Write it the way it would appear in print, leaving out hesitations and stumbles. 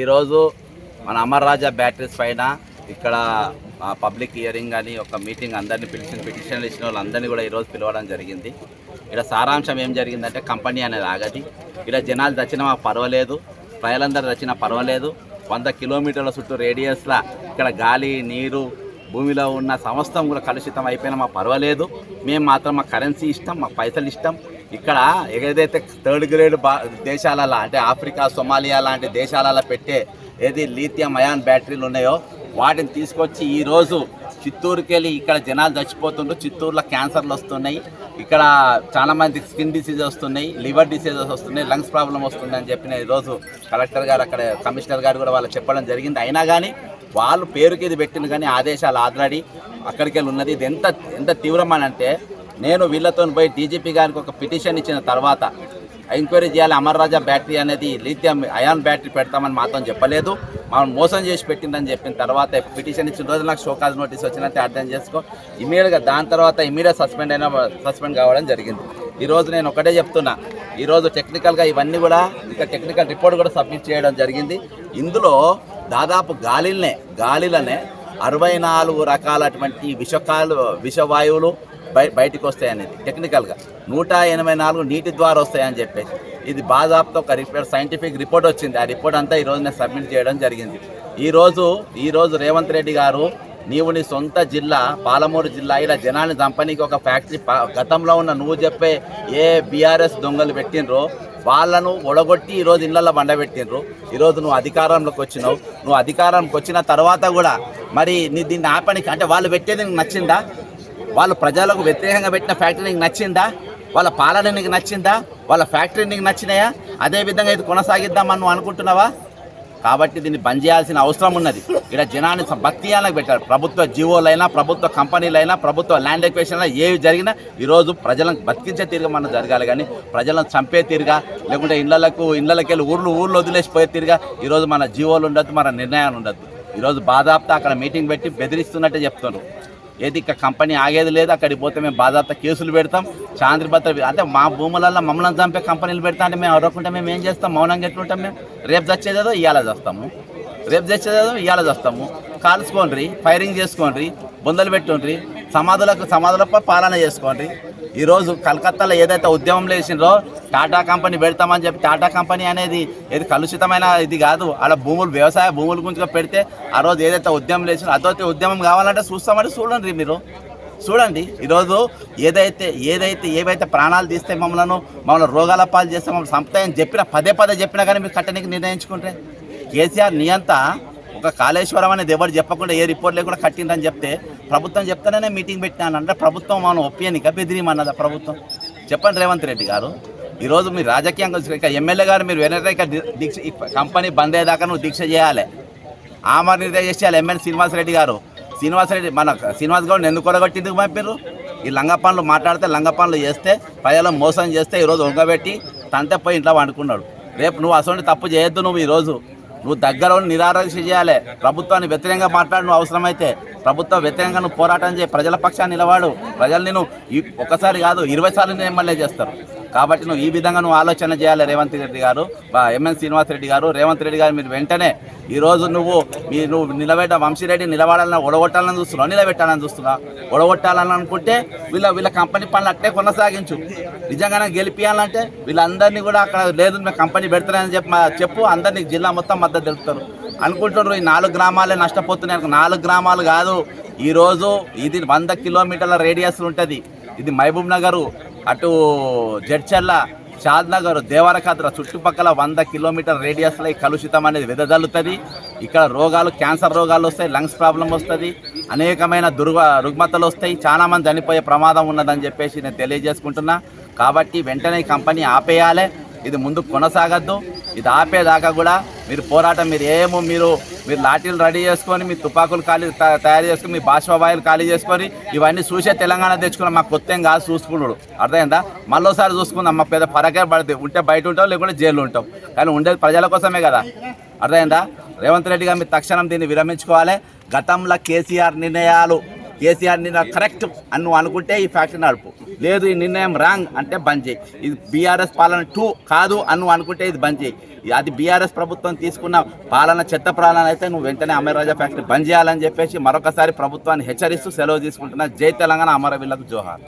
ఈరోజు మన అమర్ రాజా బ్యాటరీస్ పైన ఇక్కడ పబ్లిక్ హియరింగ్ అని ఒక మీటింగ్ అందరినీ పిటిషన్లు ఇచ్చిన వాళ్ళందరినీ కూడా ఈరోజు పిలవడం జరిగింది. ఇక్కడ సారాంశం ఏం జరిగిందంటే కంపెనీ అనేది ఆగది. ఇక్కడ జనాలు చచ్చినా మాకు పర్వాలేదు, ప్రజలందరూ చచ్చినా పర్వాలేదు. 100 కిలోమీటర్ల చుట్టూ రేడియస్లా ఇక్కడ గాలి నీరు భూమిలో ఉన్న సమస్తం కూడా కలుషితం అయిపోయినా మాకు పర్వాలేదు. మేము మాత్రం మా కరెన్సీ ఇష్టం, మాకు పైసలు ఇష్టం. ఇక్కడ ఏదైతే 3rd గ్రేడ్ దేశాలలో అంటే ఆఫ్రికా సొమాలియా లాంటి దేశాలలో పెట్టే ఏది లిథియం అయాన్ బ్యాటరీలు ఉన్నాయో వాటిని తీసుకొచ్చి ఈరోజు చిత్తూరుకి వెళ్ళి ఇక్కడ జనాలు చచ్చిపోతుండ్రు. చిత్తూరులో క్యాన్సర్లు వస్తున్నాయి, ఇక్కడ చాలామంది స్కిన్ డిసీజ్ వస్తున్నాయి, లివర్ డిసీజెస్ వస్తున్నాయి, లంగ్స్ ప్రాబ్లం వస్తుంది అని చెప్పిన ఈరోజు కలెక్టర్ గారు అక్కడ కమిషనర్ గారు కూడా వాళ్ళు చెప్పడం జరిగింది. అయినా కానీ వాళ్ళు పేరుకి ఇది పెట్టిన కానీ ఆదేశాలు ఆల్రెడీ అక్కడికి వెళ్ళి ఉన్నది. ఇది ఎంత తీవ్రమని అంటే నేను వీళ్ళతో పోయి డీజీపీ గారికి ఒక పిటిషన్ ఇచ్చిన తర్వాత ఎంక్వైరీ చేయాలి, అమర్ రాజా బ్యాటరీ అనేది లిథియం అయాన్ బ్యాటరీ పెడతామని మాత్రం చెప్పలేదు, మనం మోసం చేసి పెట్టిందని చెప్పిన తర్వాత పిటిషన్ ఇచ్చిన రోజు నాకు షోకాజ్ నోటీస్ వచ్చినట్టే అర్థం చేసుకో. ఇమీడియట్గా దాని తర్వాత ఇమీడియట్ సస్పెండ్ కావడం జరిగింది. ఈరోజు నేను ఒకటే చెప్తున్నా, ఈరోజు టెక్నికల్గా ఇవన్నీ కూడా ఇంకా టెక్నికల్ రిపోర్ట్ కూడా సబ్మిట్ చేయడం జరిగింది. ఇందులో దాదాపు గాలిలనే 64 రకాలటువంటి విషవాయువులు బయటికి వస్తాయనేది టెక్నికల్గా 184 నీటి ద్వారా వస్తాయని చెప్పేసి ఇది బాధాప్తో ఒక సైంటిఫిక్ రిపోర్ట్ వచ్చింది. ఆ రిపోర్ట్ అంతా ఈరోజు నేను సబ్మిట్ చేయడం జరిగింది. ఈరోజు రేవంత్ రెడ్డి గారు నీవు నీ సొంత జిల్లా పాలమూరు జిల్లా ఇలా జనాన్ని చంపనీకి ఒక ఫ్యాక్టరీ గతంలో ఉన్న నువ్వు చెప్పే ఏ బీఆర్ఎస్ దొంగలు పెట్టినరో వాళ్ళను ఒడగొట్టి ఈరోజు ఇళ్లలో బండబెట్టినరు. ఈరోజు నువ్వు అధికారంలోకి వచ్చినావు. నువ్వు అధికారంలోకి వచ్చిన తర్వాత కూడా మరి నీ దీన్ని ఆపనికి అంటే వాళ్ళు పెట్టేది నీకు నచ్చిందా? వాళ్ళు ప్రజలకు వ్యతిరేకంగా పెట్టిన ఫ్యాక్టరీ నీకు నచ్చిందా? వాళ్ళ పాలన నీకు నచ్చిందా? వాళ్ళ ఫ్యాక్టరీ నీకు నచ్చినాయా? అదేవిధంగా ఇది కొనసాగిద్దామని నువ్వు అనుకుంటున్నావా? కాబట్టి దీన్ని బంద్ చేయాల్సిన అవసరం ఉన్నది. ఇక్కడ జనాన్ని భక్తియాలకు పెట్టారు. ప్రభుత్వ జీవోలైనా ప్రభుత్వ కంపెనీలైనా ప్రభుత్వ ల్యాండ్ ఎక్వేషన్లో ఏవి జరిగినా ఈరోజు ప్రజలను బతికించే తీరుగా మనం జరగాలి, కానీ ప్రజలను చంపే తీరుగా లేకుంటే ఇళ్ళకి వెళ్ళి ఊర్లు వదిలేసిపోయే తీరుగా ఈరోజు మన జీవోలు ఉండద్దు, మన నిర్ణయాలు ఉండద్దు. ఈరోజు బాధాప్తా అక్కడ మీటింగ్ పెట్టి బెదిరిస్తున్నట్టే చెప్తున్నారు. ఏది ఇక కంపెనీ ఆగేది లేదు, అక్కడికి పోతే మేము బాధాప్తా కేసులు పెడతాం. చాంద్రభద్ర అంటే మా భూములలో మమ్మల్ని చంపే కంపెనీలు పెడతా అంటే మేము అడగకుంటే మేము ఏం చేస్తాం? మౌనంగా ఎట్లుంటాం? మేము రేపు చచ్చేదేదో ఇవాళ చేస్తాము. కాల్చుకోండి, ఫైరింగ్ చేసుకోండి, బొందలు పెట్టుండ్రి, సమాధులపై పాలన చేసుకోండి. ఈరోజు కలకత్తాలో ఏదైతే ఉద్యమం లేచిండ్రో టాటా కంపెనీ పెడతామని చెప్పి టాటా కంపెనీ అనేది ఏది కలుషితమైన ఇది కాదు. అలా వ్యవసాయ భూముల గురించి పెడితే ఆ రోజు ఏదైతే ఉద్యమం లేచిందో అదైతే ఉద్యమం కావాలంటే చూస్తామంటే చూడండి, మీరు చూడండి. ఈరోజు ఏవైతే ప్రాణాలు తీస్తే మమ్మల్ని రోగాల పాలు చేస్తే మమ్మల్ని సంపుతాయని పదే చెప్పినా కానీ మీరు కట్టనికి నిర్ణయించుకుంటే కేసీఆర్ నియంత ఒక కాళేశ్వరం అనేది ఎవరు చెప్పకుండా ఏ రిపోర్ట్ లేకుండా కట్టిందని చెప్తే ప్రభుత్వం చెప్తానే మీటింగ్ పెట్టినాను అంటే ప్రభుత్వం మనం ఒప్పియనిక బెదిరిమన్నదా ప్రభుత్వం? చెప్పండి రేవంత్ రెడ్డి గారు. ఈరోజు మీరు రాజకీయంగా ఇక ఎమ్మెల్యే గారు మీరు వెనక దీక్ష కంపెనీ బంద్ అయ్యేదాకా నువ్వు దీక్ష చేయాలి, ఆమర నిర్ణయం చేయాలి. ఎమ్మెల్యే శ్రీనివాసరెడ్డి మన శ్రీనివాస్ గౌడ్ని ఎందుకు కొడగొట్టేందుకు పంపారు? ఈ లంగ పనులు మాట్లాడితే లంగ పనులు చేస్తే ప్రజలను మోసం చేస్తే ఈరోజు ఒంగబెట్టి తంతే పోయి ఇంట్లో వండుకున్నాడు. రేపు నువ్వు అసలు తప్పు చేయొద్దు. నువ్వు దగ్గర నిరాదీక్ష చేయాలి. ప్రభుత్వాన్ని వ్యతిరేకంగా మాట్లాడు, నువ్వు అవసరమైతే ప్రభుత్వ వ్యతిరేకంగా నువ్వు పోరాటం చేయి, ప్రజల పక్షాన్ని నిలవాడు. ప్రజలు నేను ఒకసారి కాదు 20 సార్లు నేను ఎమ్మెల్యే చేస్తారు. కాబట్టి నువ్వు ఈ విధంగా ఆలోచన చేయాలి రేవంత్ రెడ్డి గారు, ఎంఎన్ శ్రీనివాసరెడ్డి గారు. రేవంత్ రెడ్డి గారు మీరు వెంటనే ఈరోజు నువ్వు నిలబెట్ట వంశీరెడ్డి నిలబడాలని ఒడగొట్టాలని చూస్తున్నావు, నిలబెట్టాలని చూస్తున్నావు. ఒడగొట్టాలని అనుకుంటే వీళ్ళ కంపెనీ పనులు అట్టే కొనసాగించు. నిజంగానే గెలిపియాలంటే వీళ్ళందరినీ కూడా అక్కడ లేదు మేము కంపెనీ పెడతారని చెప్పు. అందరినీ జిల్లా మొత్తం మద్దతు తెలుపుతారు అనుకుంటున్నారు. ఈ 4 గ్రామాలే నష్టపోతున్నాయి. 4 గ్రామాలు కాదు, ఈరోజు ఇది 100 కిలోమీటర్ల రేడియస్ ఉంటుంది. ఇది మహబూబ్ నగరు, అటు జడ్చర్ల, షాద్ నగర్, దేవరకద్ర చుట్టుపక్కల 100 కిలోమీటర్ రేడియస్లో ఈ కలుషితం అనేది వెదజల్లుతుంది. ఇక్కడ రోగాలు, క్యాన్సర్ రోగాలు వస్తాయి, లంగ్స్ ప్రాబ్లం వస్తుంది, అనేకమైన రుగ్మతలు వస్తాయి, చాలామంది చనిపోయే ప్రమాదం ఉన్నదని చెప్పేసి నేను తెలియజేసుకుంటున్నా. కాబట్టి వెంటనే ఈ కంపెనీ ఆపేయాలి, ఇది ముందు కొనసాగద్దు. ఇది ఆపేదాకా కూడా మీరు పోరాటం మీరు లాఠీలు రెడీ చేసుకొని, మీ తుపాకులు తయారు చేసుకొని, మీ బాష్పవాయులు ఖాళీ చేసుకొని ఇవన్నీ చూసే తెలంగాణ తెచ్చుకున్నాం. మాకు కొత్త ఏం కాదు చూసుకున్నాడు, అర్థమైందా? మళ్ళీసారి చూసుకుందాం. మా పెద్ద ఫరకే పడుతుంది. ఉంటే బయట ఉంటాం, లేకుంటే జైలు ఉంటాం, కానీ ఉండేది ప్రజల కోసమే కదా, అర్థమైందా? రేవంత్ రెడ్డి గారు మీరు తక్షణం దీన్ని విరమించుకోవాలి. గతంలో కేసీఆర్ నిర్ణయాలు కేసీఆర్ నిన్న కరెక్ట్ అని నువ్వు అనుకుంటే ఈ ఫ్యాక్టరీ నడుపు, లేదు ఈ నిర్ణయం రాంగ్ అంటే బంద్ చేయి. ఇది బీఆర్ఎస్ పాలన 2 కాదు అని నువ్వు అనుకుంటే ఇది బంద్ చేయి. అది బీఆర్ఎస్ ప్రభుత్వం తీసుకున్న పాలన చెత్త పాలన అయితే నువ్వు వెంటనే అమరరాజా ఫ్యాక్టరీ బంద్ చేయాలని చెప్పేసి మరొకసారి ప్రభుత్వాన్ని హెచ్చరిస్తూ సెలవు తీసుకుంటున్నా. జై తెలంగాణ, అమరవీరులకు జోహార్.